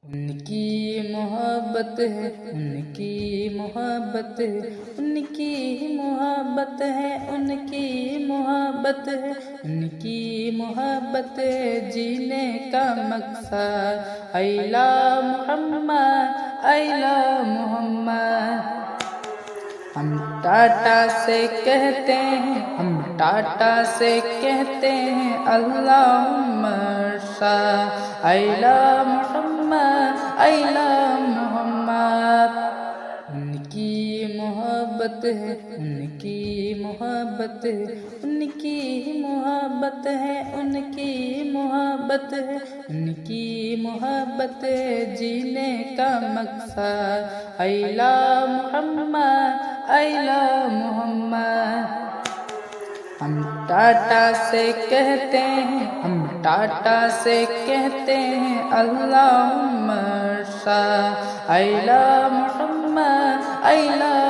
ان کی محبت ہے، ان کی محبت ہے، ان کی محبت ہے، ان کی محبت ہے، ان کی محبت ہے جینے کا مقصد۔ ایلا محمد، ایلا محمد۔ ہم ٹاٹا سے کہتے ہیں، ہم ٹاٹا سے کہتے ہیں اللہم صل ایلا محمد، ایلا محمد۔ ان کی محبت ہے، ان کی محبت ہے، ان کی محبت ہے، ان کی محبت ہے، ان کی محبت ہے جینے کا مقصد۔ ایلا محمد، ایلا محمد۔ ہم ٹاٹا سے کہتے ہیں، ہم ٹاٹا سے کہتے ہیں اللہم صل ایلا محمد، ایلا